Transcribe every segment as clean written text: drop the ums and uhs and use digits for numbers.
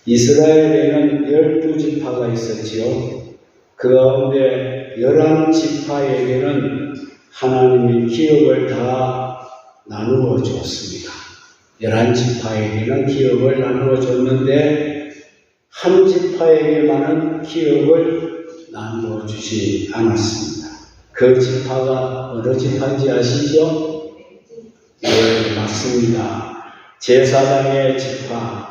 이스라엘에는 12지파가 있었지요. 그 가운데 11지파에게는 하나님이 기업을 다 나누어 주었습니다. 11지파에게는 기업을 나누어 줬는데 한 지파에게만은 기업을 나누어 주지 않았습니다. 그 지파가 어느 지파인지 아시죠? 네, 맞습니다. 제사장의 지파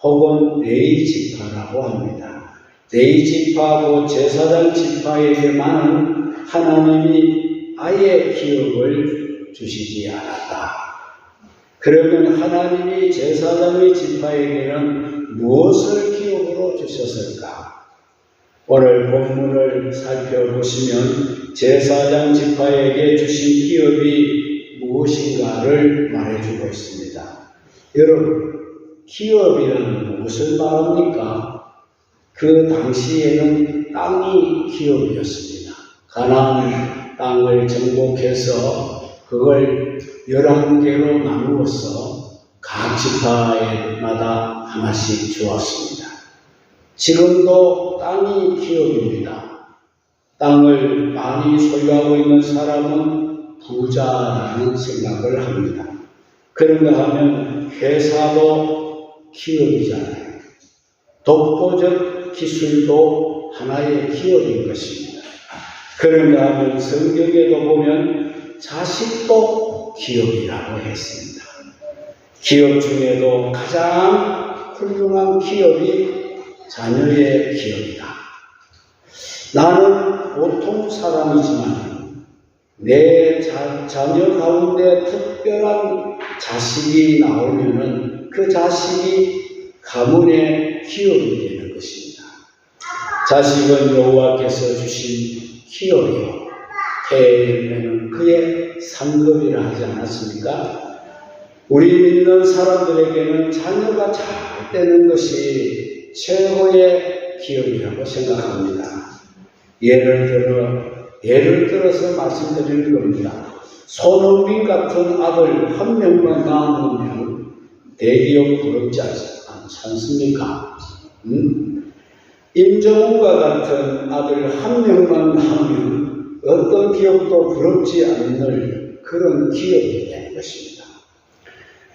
혹은 레위 지파라고 합니다. 레위 지파하고 제사장 지파에게만은 하나님이 아예 기업을 주시지 않았다. 그러면 하나님이 제사장의 지파에게는 무엇을 기업으로 주셨을까? 오늘 본문을 살펴보시면 제사장 지파에게 주신 기업이 무엇인가를 말해주고 있습니다. 여러분, 기업이란 무엇을 말합니까? 그 당시에는 땅이 기업이었습니다. 가나안 땅을 정복해서 그걸 11개로 나누어서 각 지파에마다 하나씩 주었습니다. 지금도 땅이 기업입니다. 땅을 많이 소유하고 있는 사람은 부자라는 생각을 합니다. 그런가 하면 회사도 기업이잖아요. 독보적 기술도 하나의 기업인 것입니다. 그런가 하면 성경에도 보면 자식도 기업이라고 했습니다. 기업 중에도 가장 훌륭한 기업이 자녀의 기업이다. 나는 보통 사람이지만 내 자녀 가운데 특별한 자식이 나오면은 그 자식이 가문의 기업이 되는 것입니다. 자식은 여호와께서 주신 기업이요. 태의 열매는 그의 상급이라 하지 않았습니까? 우리 믿는 사람들에게는 자녀가 잘 되는 것이 최고의 기업이라고 생각합니다. 예를 들어서 말씀드리는 겁니다. 손흥민 같은 아들 한 명만 낳으면 대기업 부럽지 않습니까? 임정훈과 같은 아들 한 명만 낳으면 어떤 기업도 부럽지 않는 그런 기업이 되는 것입니다.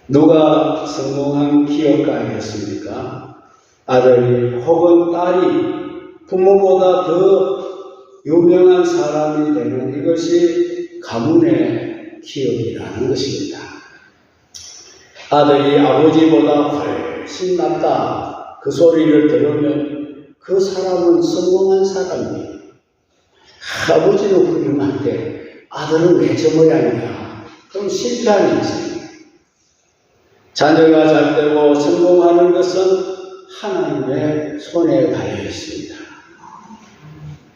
누가 성공한 기업가이겠습니까? 아들이 혹은 딸이 부모보다 더 유명한 사람이 되는 이것이 가문의 기업이라는 것입니다. 아들이 아버지보다 훨씬 낫다. 그 소리를 들으면 그 사람은 성공한 사람이에요. 아버지는 훌륭한데 아들은 왜 저 모양이야? 그럼 실패한 인생이에요. 자녀가 잘되고 성공하는 것은 하나님의 손에 달려 있습니다.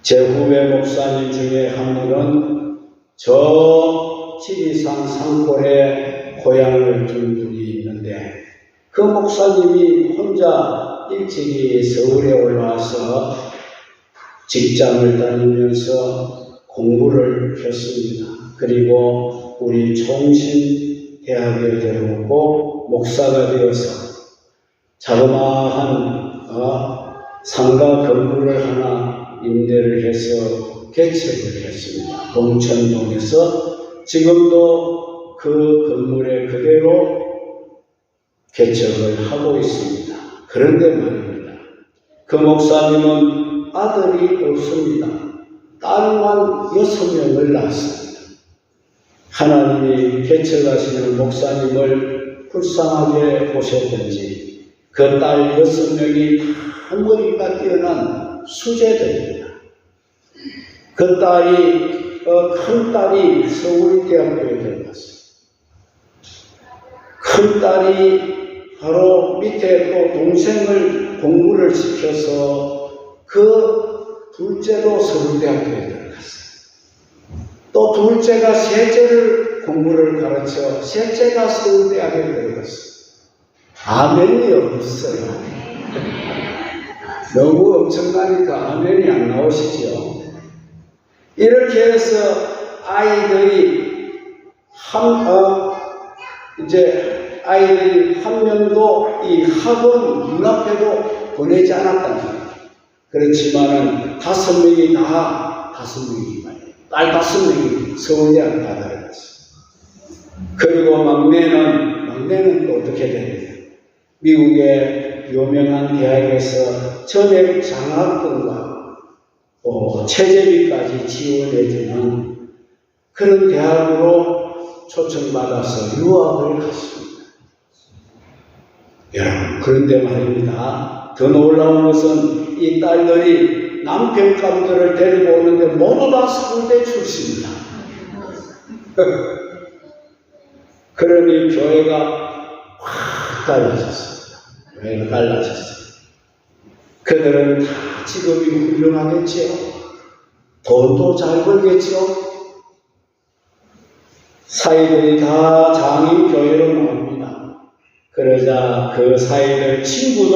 제 후배 목사님 중에 한 분은 저 지리산 산골에 고향을 둔 분이 있는데 그 목사님이 혼자 일찍이 서울에 올라와서 직장을 다니면서 공부를 했습니다. 그리고 우리 총신대학에 들어오고 목사가 되어서 자그마한 상가 건물을 하나 임대를 해서 개척을 했습니다. 봉천동에서 지금도 그 건물에 그대로 개척을 하고 있습니다. 그런데 말입니다. 그 목사님은 아들이 없습니다. 딸만 6명을 낳았습니다. 하나님이 개척하시는 목사님을 불쌍하게 보셨든지 그 딸 6명이 다 머리가 뛰어난 수재들입니다. 그 딸이 큰 딸이 서울대학교에 들어갔어요. 큰 딸이 바로 밑에 또 동생을 공부를 시켜서 그 둘째로 서울대학교에 들어갔어요. 또 둘째가 셋째를 공부를 가르쳐 셋째가 서울대학에 들어갔어요. 아멘이 없어요. 너무 엄청나니까 아멘이 안 나오시죠. 이렇게 해서 아이들이 아이들이 한 명도 이 학원 눈앞에도 보내지 않았다는 거예요. 그렇지만은 5명이 다 5명이 말이에요. 딸 5명이 서울대학 다 들어갔어요. 그리고 막내는 또 어떻게 되느냐. 미국의 유명한 대학에서 전액 장학금과 체제비까지 지원해주는 그런 대학으로 초청받아서 유학을 갔습니다. 여러분, 그런데 말입니다. 더 놀라운 것은 이 딸들이 남편감들을 데리고 오는데 모두 다 서울대 출신이다. 그러니 교회가 확 달라졌습니다. 교회가 달라졌어요. 그들은 다 직업이 훌륭하겠지요. 돈도 잘 벌겠지요. 사이들이 다 장인교회로 나옵니다. 그러자 그 사이들 친구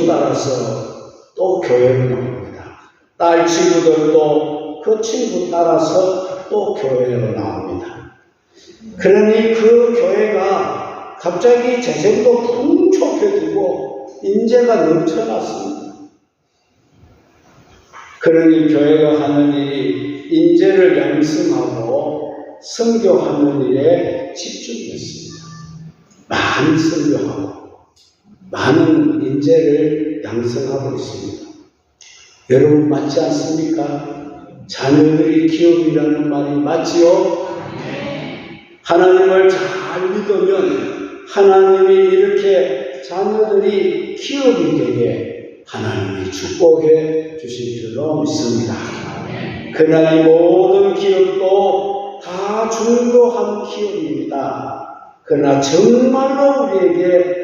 따라서 또 교회로 나옵니다. 딸 친구들도 그 친구 따라서 또 교회로 나옵니다. 그러니 그 교회가 갑자기 재정도 풍족해지고 인재가 넘쳐났습니다. 그러니 교회가 하는 일이 인재를 양성하고 선교하는 일에 집중했습니다. 많이 선교하고 많은 인재를 양성하고 있습니다. 여러분 맞지 않습니까? 자녀들이 기업이라는 말이 맞지요? 하나님을 잘 믿으면 하나님이 이렇게 자녀들이 기업이 되게 하나님이 축복해 주실 줄로 믿습니다. 그러나 이 모든 기업도 다 중요한 기업입니다. 그러나 정말로 우리에게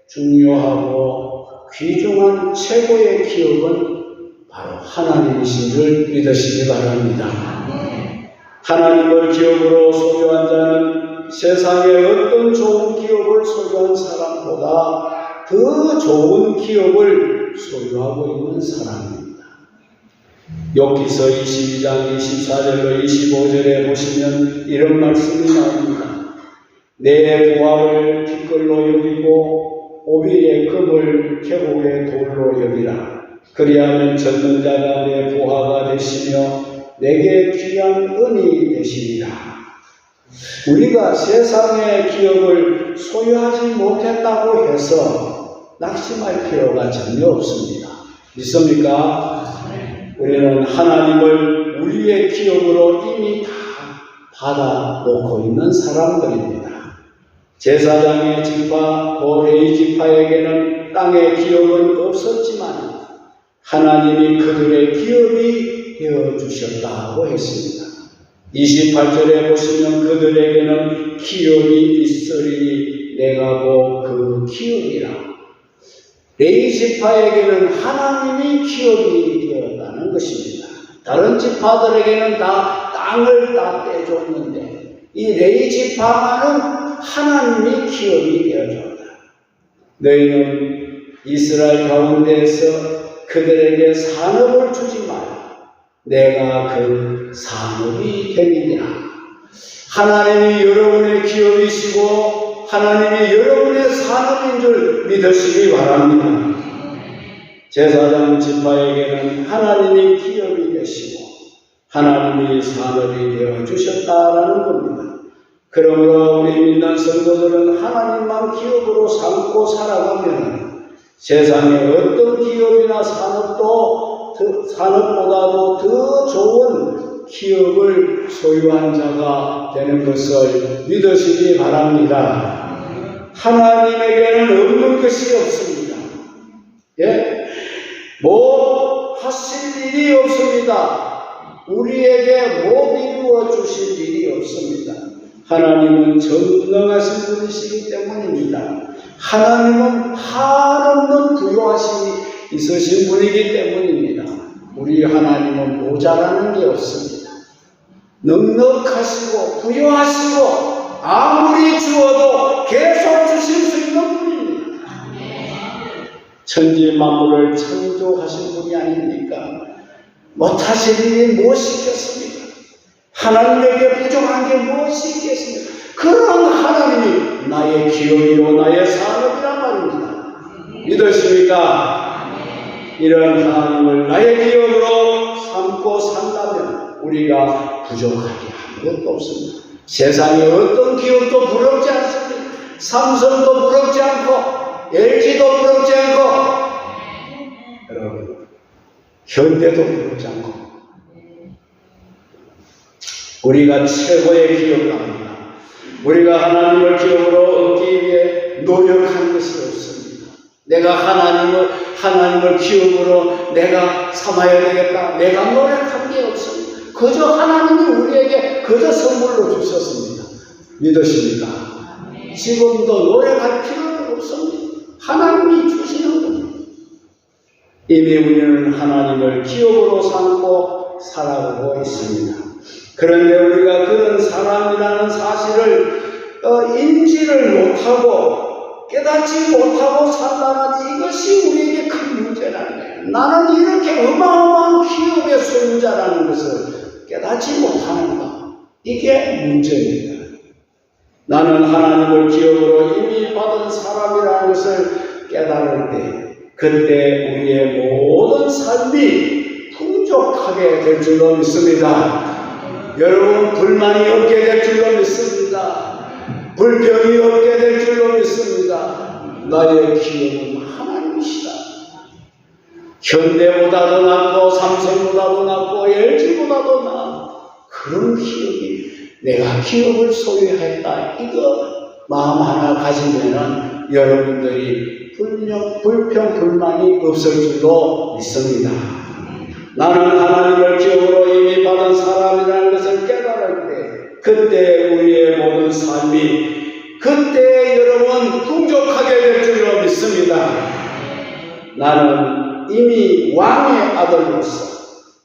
중요하고 귀중한 최고의 기업은 바로 하나님이신 줄 믿으시기 바랍니다. 하나님을 기업으로 소유한 자는 세상에 어떤 좋은 기업을 소유한 사람보다 더 좋은 기업을 소유하고 있는 사람입니다. 욥기서 22장 24절로 25절에 보시면 이런 말씀이 나옵니다. 내 부하를 핏걸로 여기고 오빌의 금을 계곡의 돌로 여기라. 그리하면 젖는 자가 내 부하가 되시며 내게 귀한 은이 되시리라. 우리가 세상의 기업을 소유하지 못했다고 해서 낙심할 필요가 전혀 없습니다. 믿습니까? 우리는 하나님을 우리의 기업으로 이미 다 받아놓고 있는 사람들입니다. 제사장의 지파, 레위 지파에게는 땅의 기업은 없었지만 하나님이 그들의 기업이 되어주셨다고 했습니다. 28절에 보시면 그들에게는 기업이 있으리니 내가 그 기업이라. 레위 지파에게는 하나님이 기업이 되었다는 것입니다. 다른 지파들에게는 다 땅을 다 떼줬는데 이 레위 지파만은 하나님이 기업이 되어줬다. 너희는 이스라엘 가운데에서 그들에게 산업을 주지 마라. 내가 그 산업이 됨이니라. 하나님이 여러분의 기업이시고 하나님이 여러분의 산업인 줄 믿으시기 바랍니다. 제사장 지파에게는 하나님이 기업이 되시고 하나님이 산업이 되어주셨다라는 겁니다. 그러므로 우리 믿는 성도들은 하나님만 기업으로 삼고 살아가면 세상의 어떤 기업이나 산업보다도 더 좋은 기업을 소유한 자가 되는 것을 믿으시기 바랍니다. 하나님에게는 없는 것이 없습니다. 예? 뭐 하실 일이 없습니다. 우리에게 못 이루어 주실 일이 없습니다. 하나님은 전능하신 분이시기 때문입니다. 하나님은 한없는 부요하심이 있으신 분이기 때문입니다. 우리 하나님은 모자라는 게 없습니다. 넉넉하시고 부요하시고 아무리 주어도 계속 주실 수 있는 분입니다. 천지 만물을 창조하신 분이 아닙니까? 못하실 일이 무엇이 있겠습니까? 하나님에게 부족한 게 무엇이 있겠습니까? 그런 하나님이 나의 기업이요 나의 산업이란 말입니다. 믿으십니까? 이런 하나님을 나의 기업으로 삼고 산다면 우리가 부족하게 아무것도 없습니다. 세상에 어떤 기업도 부럽지 않습니다. 삼성도 부럽지 않고 LG도 부럽지 않고 여러분 현대도 부럽지 않고 우리가 최고의 기업갑니다. 우리가 하나님을 기업으로 얻기 위해 노력한 것이 없습니다. 내가 하나님을 기업으로 내가 삼아야 되겠다. 내가 노력한 게 없습니다. 그저 하나님이 우리에게 그저 선물로 주셨습니다. 믿으십니까? 지금도 노력할 필요는 없습니다. 하나님이 주시는 겁니다. 이미 우리는 하나님을 기업으로 삼고 살아가고 있습니다. 그런데 우리가 그런 사람이라는 사실을 인지를 못하고 깨닫지 못하고 산다는 이것이 우리에게 큰 문제라는 거예요. 나는 이렇게 어마어마한 기업의 소유자라는 것을 깨닫지 못하는 것, 이게 문제입니다. 나는 하나님을 기업으로 이미 받은 사람이라는 것을 깨달을 때 그때 우리의 모든 삶이 풍족하게 될 줄로 믿습니다. 여러분 불만이 없게 될 줄로 믿습니다. 불평이 없게 될 줄로 믿습니다. 나의 기업은 하나님이시다. 현대보다도 낫고 삼성보다도 낫고 LG보다도 나은 그런 기업이 내가 기업을 소유했다. 이거 마음 하나 가지면은 여러분들이 불평 불만이 없을 줄로 믿습니다. 나는 하나님을 기업으로 이미 받은 사람이라는 것을 깨달을 때 그때 우리의 모든 삶이 그때 여러분 풍족하게 될 줄로 믿습니다. 나는 이미 왕의 아들로서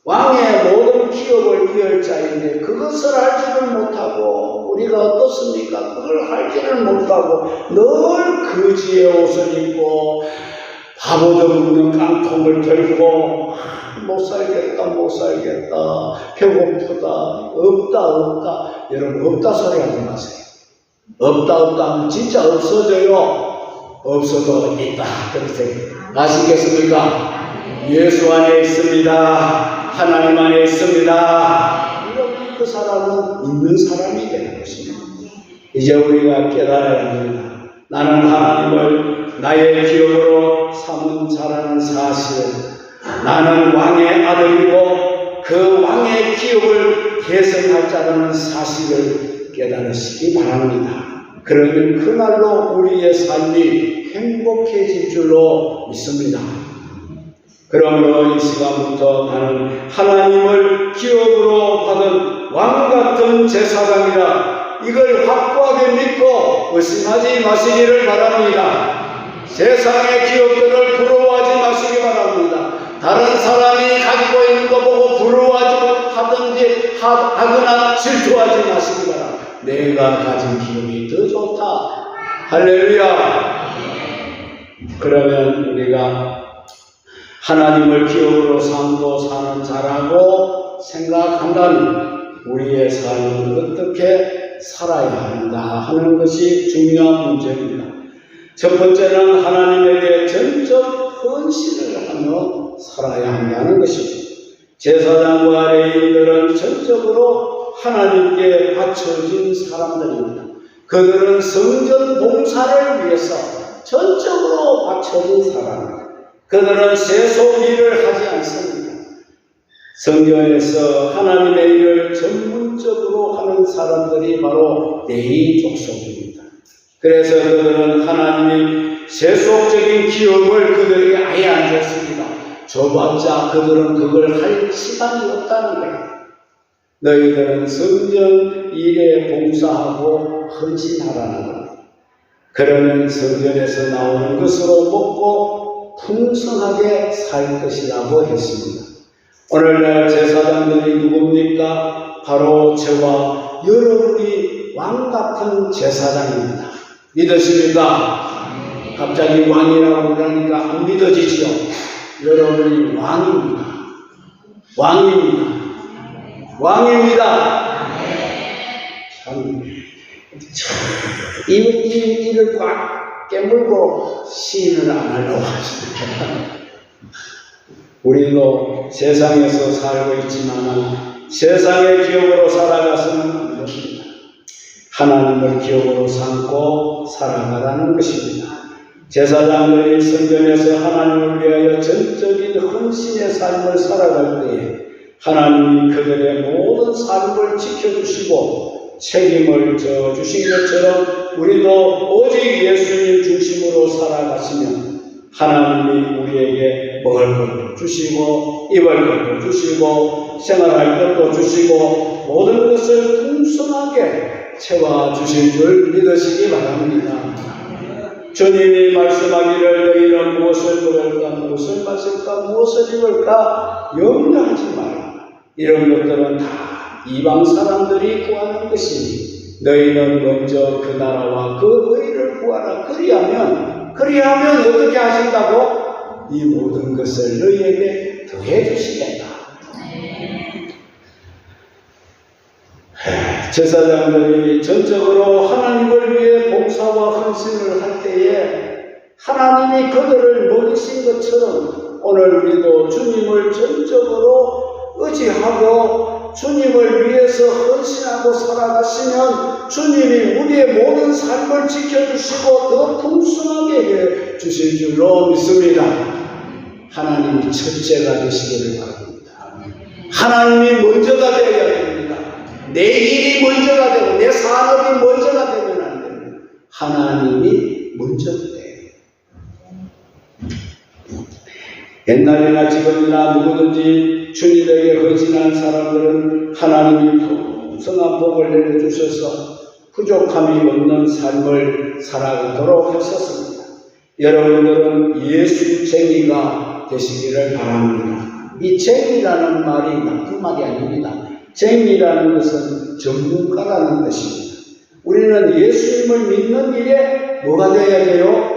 왕의 모든 기업을 이을 자인데 그것을 알지를 못하고 우리가 어떻습니까? 그걸 알지를 못하고 늘 거지의 옷을 입고 바보도 묻는 깡통을 들고 못 살겠다 배고프다 없다 여러분 없다 소리 하지 마세요. 없다 하면 진짜 없어져요. 없어도 있다 그러세요. 아시겠습니까? 예수 안에 있습니다. 하나님 안에 있습니다. 이러면 그 사람은 있는 사람이 되는 것입니다. 이제 우리가 깨달아야 합니다. 나는 하나님을 나의 기업으로 삼은 자라는 사실을 나는 왕의 아들이고 그 왕의 기업을 계승할 자라는 사실을 깨달으시기 바랍니다. 그러면 그날로 우리의 삶이 행복해질 줄로 믿습니다. 그러므로 이 시간부터 나는 하나님을 기업으로 받은 왕같은 제사장이라 이걸 확고하게 믿고 의심하지 마시기를 바랍니다. 세상의 기업들을 부러워하지 마시기 바랍니다. 다른 사람이 가지고 있는 거 보고 부러워하든지 하거나 질투하지 마시기 바랍니다. 내가 가진 기업이 더 좋다. 할렐루야. 그러면 우리가 하나님을 기업으로 삼고 사는 자라고 생각한다면 우리의 삶은 어떻게 살아야 하는가 하는 것이 중요한 문제입니다. 첫 번째는 하나님에 대해 전적 헌신을 하며 살아야 한다는 것입니다. 제사장과 레위인들은 전적으로 하나님께 바쳐진 사람들입니다. 그들은 성전 봉사를 위해서 전적으로 바쳐진 사람입니다. 그들은 세속 일을 하지 않습니다. 성경에서 하나님의 일을 전문적으로 하는 사람들이 바로 레위 족속입니다. 그래서 그들은 하나님의 세속적인 기업을 그들에게 아예 안 줬습니다. 줘봤자 그들은 그걸 할 시간이 없다는 거예요. 너희들은 성전 일에 봉사하고 헌신하라는 겁니다. 그러면 성전에서 나오는 것으로 먹고 풍성하게 살 것이라고 했습니다. 오늘날 제사장들이 누굽니까? 바로 저와 여러분이 왕같은 제사장입니다. 믿으십니까? 갑자기 왕이라고 그러니까 안 믿어지지요? 여러분이 왕입니다. 왕입니다. 참, 이 일을 꽉 깨물고 시인을 안 하려고 하십니다. 우리도 세상에서 살고 있지만 세상의 기업으로 살아가서는 안 됩니다. 하나님을 기업으로 삼고 살아가라는 것입니다. 제사장들이 성전에서 하나님을 위하여 전적인 헌신의 삶을 살아갈 때에 하나님이 그들의 모든 삶을 지켜주시고 책임을 져주신 것처럼 우리도 오직 예수님 중심으로 살아가시면 하나님이 우리에게 먹을 것도 주시고 입을 것도 주시고 생활할 것도 주시고 모든 것을 풍성하게 채워주실 줄 믿으시기 바랍니다. 주님이 말씀하기를 너희는 무엇을 먹을까 무엇을 마실까 무엇을 입을까 염려하지 마라. 이런 것들은 다 이방 사람들이 구하는 것이니 너희는 먼저 그 나라와 그 의를 구하라. 그리하면 어떻게 하신다고? 이 모든 것을 너희에게 더해 주시겠다. 제사장들이 전적으로 하나님을 위해 봉사와 헌신을 할 때에 하나님이 그들을 먹이신 것처럼 오늘 우리도 주님을 전적으로 의지하고 주님을 위해서 헌신하고 살아가시면 주님이 우리의 모든 삶을 지켜주시고 더 풍성하게 해주실 줄로 믿습니다. 하나님이 첫째가 되시기를 바랍니다. 하나님이 먼저가 되어야 됩니다. 내 일이 먼저가 되고 내 산업이 먼저가 되면 안 됩니다. 하나님이 먼저가 돼요. 옛날이나 지금이나 누구든지 주님에게 헌신한 사람들은 하나님이 풍성한 복을 내려주셔서 부족함이 없는 삶을 살아가도록 하셨습니다. 여러분들은 예수쟁이가 되시기를 바랍니다. 이 쟁이라는 말이 나쁜 말이 아닙니다. 쟁이라는 것은 전문가라는 것입니다. 우리는 예수님을 믿는 일에 뭐가 되어야 돼요?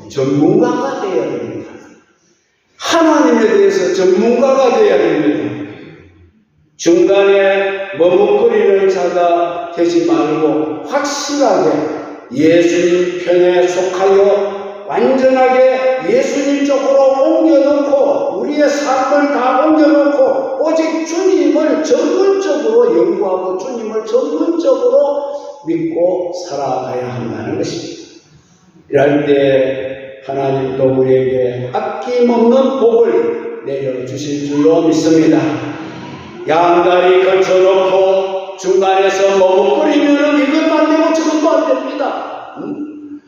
전문가가 되어야 됩니다. 하나님에 대해서 전문가가 되어야 됩니다. 중간에 머뭇거리는 자가 되지 말고 확실하게 예수님 편에 속하여 완전하게 예수님 쪽으로 옮겨놓고 우리의 삶을 다 옮겨놓고 오직 주님을 전문적으로 연구하고 주님을 전문적으로 믿고 살아가야 한다는 것입니다. 이럴 때 하나님도 우리에게 아낌없는 복을 내려주실 줄로 믿습니다. 양다리 걸쳐놓고 중간에서 머뭇거리면 이것도 안 되고 저것도 안 됩니다.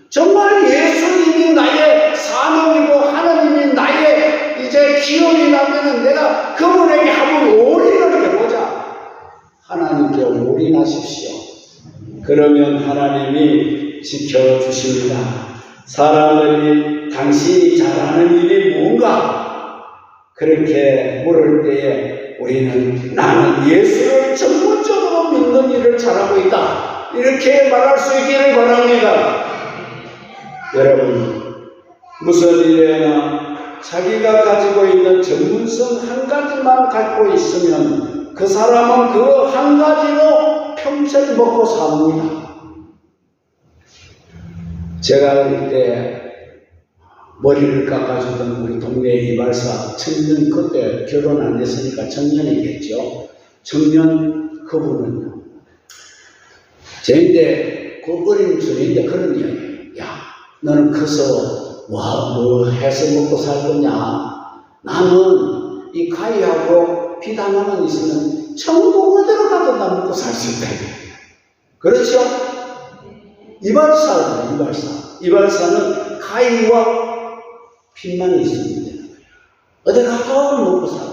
정말 예수님이 나의 사명이고 하나님이 나의 이제 기업이라면 내가 그분에게 한번 올인을 해보자. 하나님께 올인하십시오. 그러면 하나님이 지켜주십니다. 사람들이 당신이 잘하는 일이 뭔가 그렇게 물을 때에 우리는 나는 예수를 전문적으로 믿는 일을 잘하고 있다. 이렇게 말할 수 있기를 바랍니다. 여러분, 무슨 일에나 자기가 가지고 있는 전문성 한 가지만 갖고 있으면 그 사람은 그 한 가지로 평생 먹고 삽니다. 제가 어릴 때 머리를 깎아주던 우리 동네 이발사 청년, 그때 결혼 안 했으니까 청년이겠죠. 청년 그분은요. 제인데 그 어린 소리인데 그런 이야기예요. 야, 너는 커서 뭐 해서 먹고 살 거냐? 나는 이 가위하고 빛 하나만 있으면 천국 어디로 가도 나 먹고 살 수 있다. 그렇죠? 이발사는 가위와 빛만 있으면 되는 거예요. 어디 가도 먹고 살아.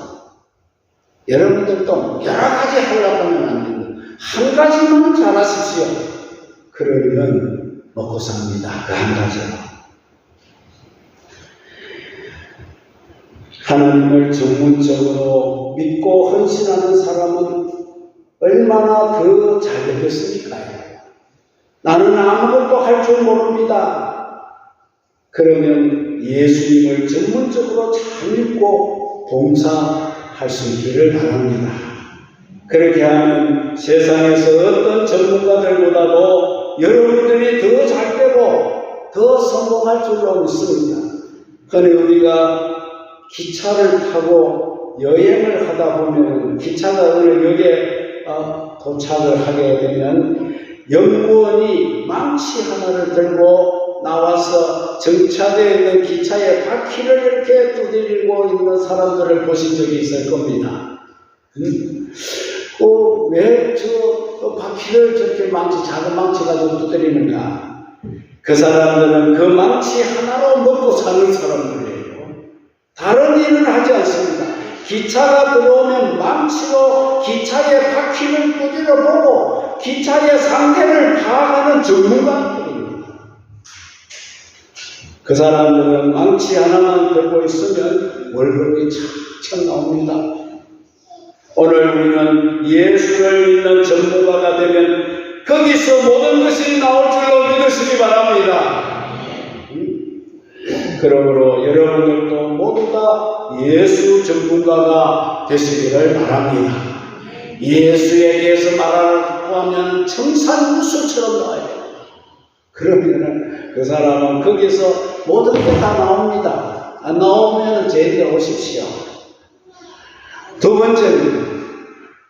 여러분들도 여러 가지 하려고 하면 안 됩니다. 한 가지만 잘하십시오. 그러면 먹고 삽니다. 그 한 가지로. 하나님을 전문적으로 믿고 헌신하는 사람은 얼마나 더 잘 되겠습니까? 나는 아무것도 할 줄 모릅니다. 그러면 예수님을 전문적으로 잘 믿고 봉사할 수 있기를 바랍니다. 그렇게 하면 세상에서 어떤 전문가들보다도 여러분들이 더 잘 되고 더 성공할 줄로 믿습니다. 그런데 우리가 기차를 타고 여행을 하다 보면 기차가 어느 역에 도착을 하게 되면 연구원이 망치 하나를 들고 나와서 정차되어 있는 기차의 바퀴를 이렇게 두드리고 있는 사람들을 보신 적이 있을 겁니다. 왜 저 바퀴를 저렇게 작은 망치 가지고 두드리는가? 그 사람들은 그 망치 하나로 먹고 사는 사람들이에요. 다른 일은 하지 않습니다. 기차가 들어오면 망치로 기차의 바퀴를 두드려 보고 기차의 상태를 파악하는 전문가들입니다. 그 사람들은 망치 하나만 들고 있으면 월급이 착착 나옵니다. 오늘 우리는 예수를 믿는 전문가가 되면 거기서 모든 것이 나올 줄로 믿으시기 바랍니다. 그러므로 여러분들도 모두 다 예수 전문가가 되시기를 바랍니다. 예수에 대해서 말하라고 하면 청산유수처럼 나와요. 그러면 그 사람은 거기서 모든 게 다 나옵니다. 안 나오면 저희들 오십시오. 두 번째는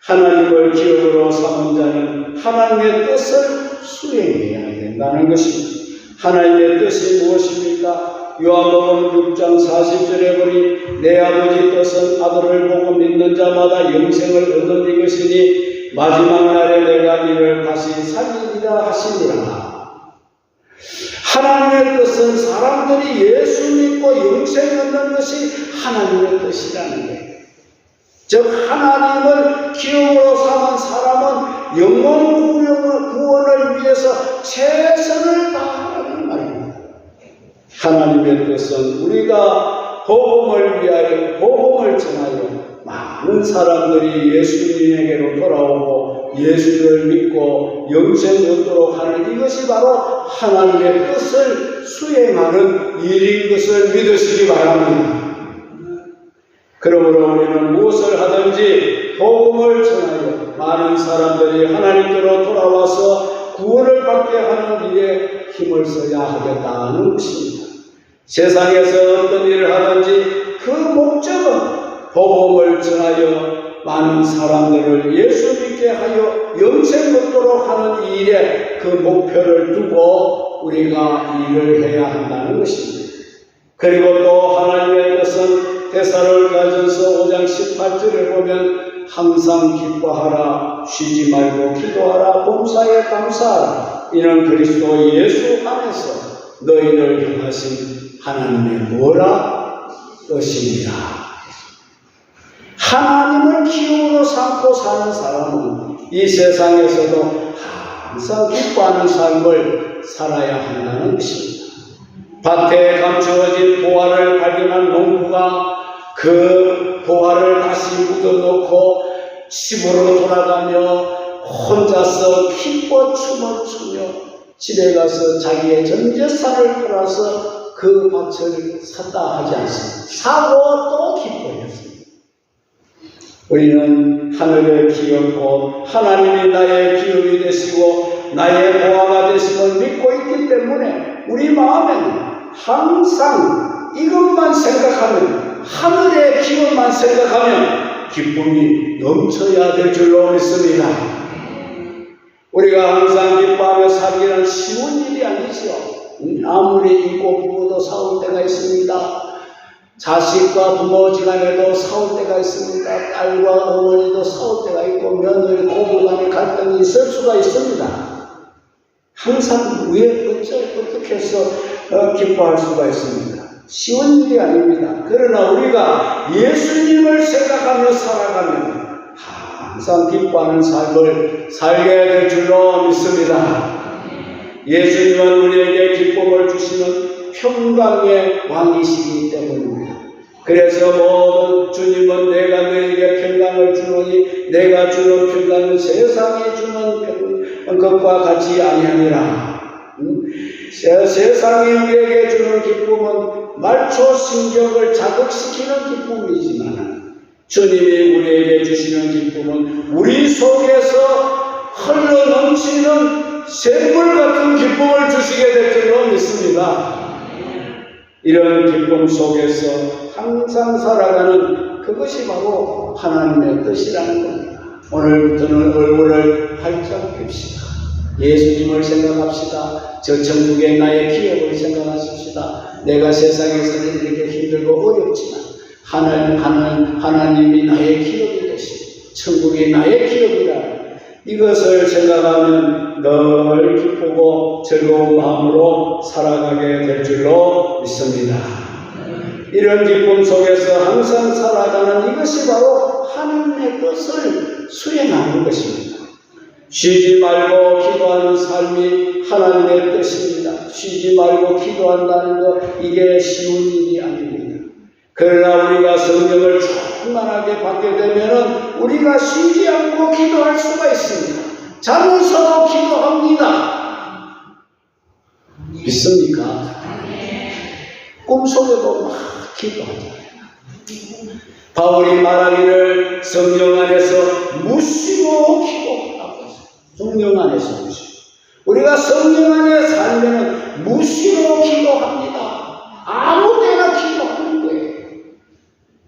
하나님을 기업으로 삼은 자는 하나님의 뜻을 수행해야 된다는 것입니다. 하나님의 뜻이 무엇입니까? 요한복음 6장 40절에 보니 내 아버지 뜻은 아들을 보고 믿는 자마다 영생을 얻는 이것이니 마지막 날에 내가 이를 다시 살리리라 하시니라. 하나님의 뜻은 사람들이 예수 믿고 영생 얻는 것이 하나님의 뜻이라는 거예요. 즉 하나님을 기업으로 삼은 사람은 영혼 구원을 위해서 최선을 다하는 말입니다. 하나님의 뜻은 우리가 복음을 위하여 복음을 전하여 많은 사람들이 예수님에게로 돌아오고 예수를 믿고 영생 얻도록 하는 이것이 바로 하나님의 뜻을 수행하는 일인 것을 믿으시기 바랍니다. 그러므로 우리는 무엇을 하든지 복음을 전하여 많은 사람들이 하나님께로 돌아와서 구원을 받게 하는 일에 힘을 써야 하겠다는 것입니다. 세상에서 어떤 일을 하든지 그 목적은 복음을 전하여 많은 사람들을 예수 믿게 하여 영생 얻도록 하는 일에 그 목표를 두고 우리가 일을 해야 한다는 것입니다. 그리고 또 하나님의 뜻은 데살로니가전서 5장 18절에 보면 항상 기뻐하라, 쉬지 말고 기도하라, 범사에 감사하라. 이는 그리스도 예수 안에서 너희를 향하신 하나님의 뭐라? 뜻입니다. 하나님을 기업으로 삼고 사는 사람은 이 세상에서도 항상 기뻐하는 삶을 살아야 한다는 것입니다. 밭에 감추어진 보화를 발견한 농부가 그 보화를 다시 묻어놓고 집으로 돌아가며 혼자서 기뻐 춤을 추며 집에 가서 자기의 전 재산을 팔아서 그 밭을 샀다 하지 않습니다. 사고 또 기뻐했습니다. 우리는 하늘의 기업고 하나님이 나의 기업이 되시고 나의 보화가 되심을 믿고 있기 때문에 우리 마음에는 항상 이것만 생각하면, 하늘의 기업만 생각하면 기쁨이 넘쳐야 될 줄로 믿습니다. 우리가 항상 기뻐하며 살기는 쉬운 일이 아니죠. 아무리 있고 부부도 싸울 때가 있습니다. 자식과 부모지간에도 싸울 때가 있습니다. 딸과 어머니도 싸울 때가 있고 며느리 고부간의 갈등이 있을 수가 있습니다. 항상 어떻게 해서 기뻐할 수가 있습니다. 쉬운 일이 아닙니다. 그러나 우리가 예수님을 생각하며 살아가면 항상 기뻐하는 삶을 살게 될 줄로 믿습니다. 예수님은 우리에게 기쁨을 주시는 평강의 왕이시기 때문입니다. 그래서 모든 주님은 내가 너에게 평강을 주노니 내가 주는 평강은 세상이 주는 것과 같이 아니하니라. 세상이 우리에게 주는 기쁨은 말초 신경을 자극시키는 기쁨이지만 주님이 우리에게 주시는 기쁨은 우리 속에서 흘러넘치는 샘물 같은 기쁨을 주시게 될 줄로 믿습니다. 이런 기쁨 속에서 항상 살아가는 그것이 바로 하나님의 뜻이라는 겁니다. 오늘부터는 얼굴을 활짝 핍시다. 예수님을 생각합시다. 저 천국의 나의 기업을 생각하십시다. 내가 세상에서는 이렇게 힘들고 어렵지만 하나님이 나의 기업이 되시고 천국이 나의 기업이라 이것을 생각하면 늘 기쁘고 즐거운 마음으로 살아가게 될 줄로 믿습니다. 이런 기쁨 속에서 항상 살아가는 이것이 바로 하나님의 뜻을 수행하는 것입니다. 쉬지 말고 기도하는 삶이 하나님의 뜻입니다. 쉬지 말고 기도한다는 것, 이게 쉬운 일이 아닙니다. 그러나 우리가 성령을 충만하게 받게 되면 우리가 쉬지 않고 기도할 수가 있습니다. 잠에서도 기도합니다. 믿습니까? 꿈속에도 막 기도하잖아요. 바울이 말하기를 성령 안에서 무시고 기도하라고 했어요. 성령 안에서 무시고. 우리가 성령 안에 살면 무시고 기도합니다. 아무 때나 기도하는 거예요.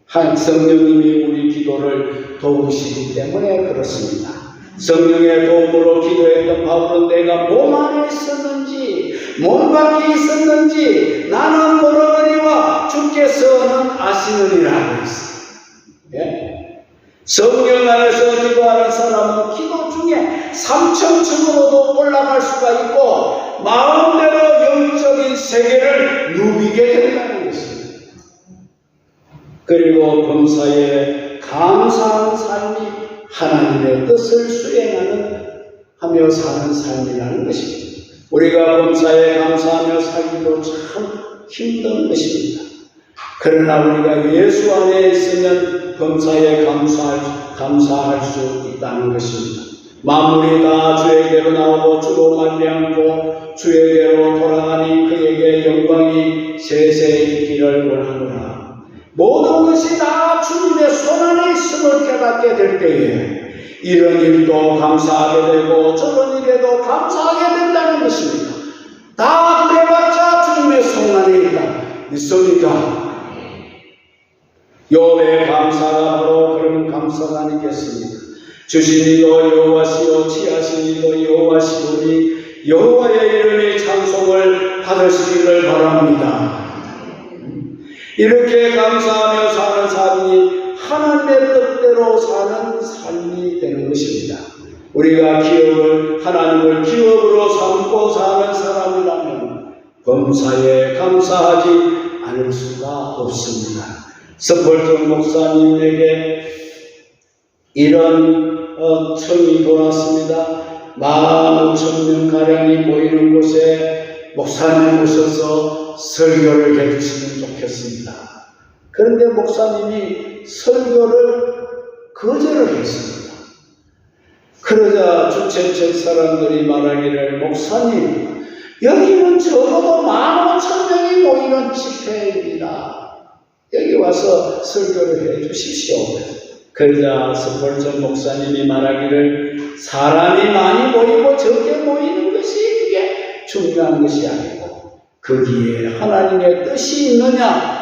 한 성령님이 우리 기도를 도우시기 때문에 그렇습니다. 성령의 도움으로 기도했던 바울은 내가 몸 안에 있었는지 몸 밖에 있었는지 나는 모르거니와 주께서는 아시느니라 했어요. 예? 성령 안에서 기도하는 사람은 기도 중에 3천층으로도 올라갈 수가 있고 마음대로 영적인 세계를 누비게 된다는 것입니다. 그리고 범사에 감사한 삶이 하나님의 뜻을 수행하며 사는 삶이라는 것입니다. 우리가 범사에 감사하며 살기도 참 힘든 것입니다. 그러나 우리가 예수 안에 있으면 범사에 감사할 수 있다는 것입니다. 만물이 다 주에게로 나오고 주로 말미암고 주에게로 돌아가니 그에게 영광이 세세 있기를 원하노라. 모든 것이 다 주님의 손안에 있음을 깨닫게 될 때에 이런 일도 감사하게 되고 저런 일에도 감사하게 된다는 것입니다. 다 그래봤자 주님의 손안에 있다. 믿습니까? 욥의 감사가 바로 그런 감사가 아니겠습니까? 주신 이도 여호와시요 취하신 이도 여호와시오니 여호와의 이름의 찬송을 받으시기를 바랍니다. 이렇게 감사하며 사는 삶이 하나님의 뜻대로 사는 삶이 되는 것입니다. 우리가 하나님을 기업으로 삼고 사는 사람이라면 범사에 감사하지 않을 수가 없습니다. 스펄전 목사님에게 이런 청이 돌았습니다. 15,000명가량이 모이는 곳에 목사님 오셔서 설교를 해주시면 좋겠습니다. 그런데 목사님이 설교를 거절을 했습니다. 그러자 주최측 사람들이 말하기를 목사님 여기는 적어도 15,000명이 모이는 집회입니다. 여기 와서 설교를 해 주십시오. 그러자 스펄전 목사님이 말하기를 사람이 많이 모이고 적게 모이는 것이 그게 중요한 것이 아니고 거기에 하나님의 뜻이 있느냐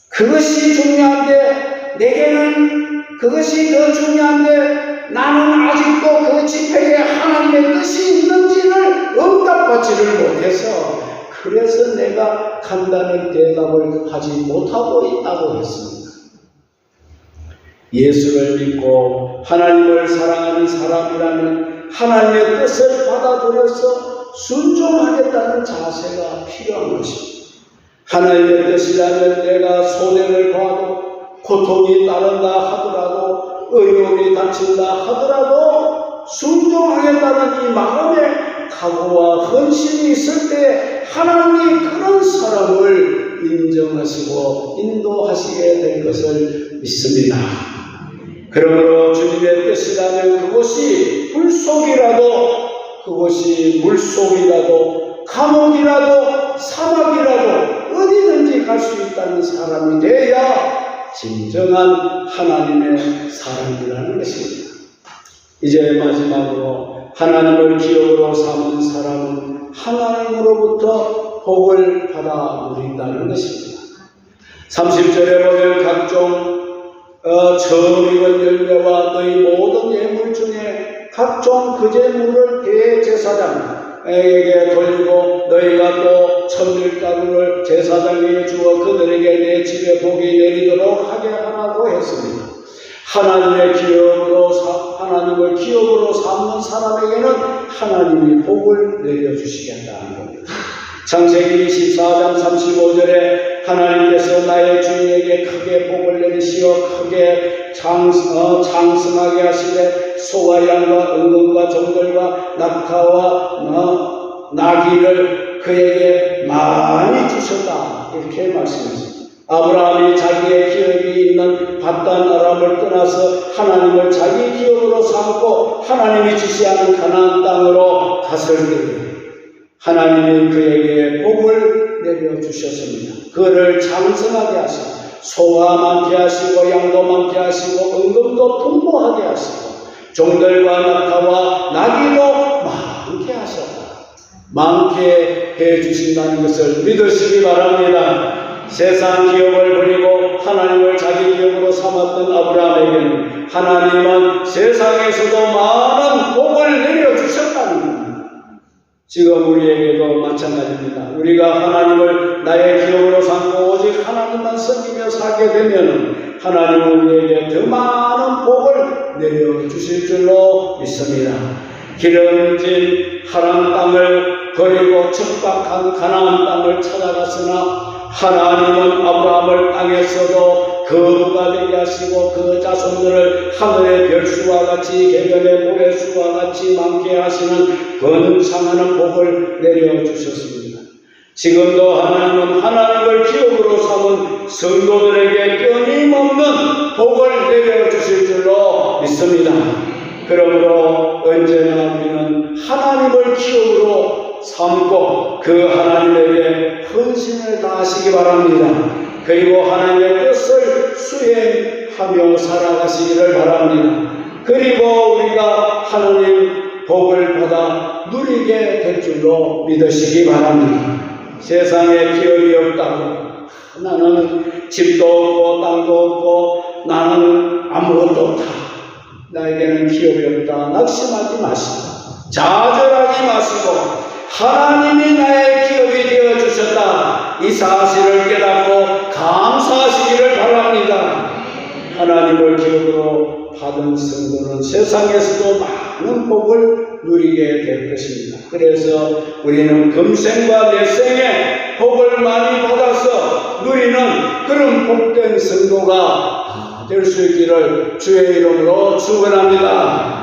그것이 중요한데 내게는 그것이 더 중요한데 나는 아직도 그 집회에 하나님의 뜻이 있는지를 응답받지를 못해서 그래서 내가 간단한 대답을 하지 못하고 있다고 했습니다. 예수를 믿고 하나님을 사랑하는 사람이라면 하나님의 뜻을 받아들여서 순종하겠다는 자세가 필요한 것입니다. 하나님의 뜻이라면 내가 손해를 봐도 고통이 따른다 하더라도 어려움이 닥친다 하더라도 순종하겠다는 이 마음의 각오와 헌신이 있을 때 하나님이 그런 사람을 인정하시고 인도하시게 될 것을 믿습니다. 그러므로 주님의 뜻이라면 그것이 불속이라도 그것이 물속이라도 감옥이라도 사막이라도 어디든지 갈 수 있다는 사람이 돼야 진정한 하나님의 사람이라는 것입니다. 이제 마지막으로 하나님을 기업으로 삼은 사람은 하나님으로부터 복을 받아 누린다는 것입니다. 30절에 보면 각종 처음 익은 열매와 너희 모든 예물 중에 각종 그 제물을 대제사장에게 돌리고 너희가 또 천밀가루를 제사장에게 주어 그들에게 내 집에 복이 내리도록 하게 하라고 했습니다. 하나님을 기업으로 삼는 사람에게는 하나님이 복을 내려주시겠다는 겁니다. 창세기 24장 35절에 하나님께서 나의 주인에게 크게 복을 내리시어 크게 장성하게 하시되 소와 양과 은금과 종들과 낙타와 나귀를 그에게 많이 주셨다, 이렇게 말씀했습니다. 아브라함이 자기의 기업이 있는 밧단 아람을 떠나서 하나님을 자기 기업으로 삼고 하나님이 지시하는 가나안 땅으로 갔을 때 하나님이 그에게 복을 내려주셨습니다. 그를 장성하게 하시고 소가 많게 하시고 양도 많게 하시고 은금도 풍부하게 하시고 종들과 낙타와 나귀도 많게 하셨다. 많게 해주신다는 것을 믿으시기 바랍니다. 세상 기업을 버리고 하나님을 자기 기업으로 삼았던 아브라함에게는 하나님은 세상에서도 많은 복을 내려주셨다는 겁니다. 지금 우리에게도 마찬가지입니다. 우리가 하나님을 나의 기업으로 삼고 오직 하나님만 섬기며 살게 되면 하나님은 우리에게 더 많은 복을 내려주실 줄로 믿습니다. 기름진 하란 땅을 버리고 척박한 가나안 땅을 찾아갔으나 하나님은 아브라함을 땅에서도 거부가 되게 하시고 그 자손들을 하늘의 별수와 같이 해변의 모래수와 같이 많게 하시는 번창하는 복을 내려주셨습니다. 지금도 하나님은 하나님을 기업으로 삼은 성도들에게 끊임없는 복을 내려주실 줄로 믿습니다. 그러므로 언제나 우리는 하나님을 기업으로 삼고 그 하나님에게 헌신을 다하시기 바랍니다. 그리고 하나님의 뜻을 수행하며 살아가시기를 바랍니다. 그리고 우리가 하나님 복을 받아 누리게 될 줄로 믿으시기 바랍니다. 세상에 기업이 없다고 나는 집도 없고 땅도 없고 나는 아무것도 없다, 나에게는 기업이 없다, 낙심하지 마시고 좌절하지 마시고 하나님이 나의 기업이 되어주셨다, 이 사실을 깨닫고 감사하시기를 바랍니다. 하나님을 기업으로 받은 성도는 세상에서도 많은 복을 누리게 될 것입니다. 그래서 우리는 금생과 내생에 복을 많이 받아서 누리는 그런 복된 성도가 될 수 있기를 주의 이름으로 축원합니다.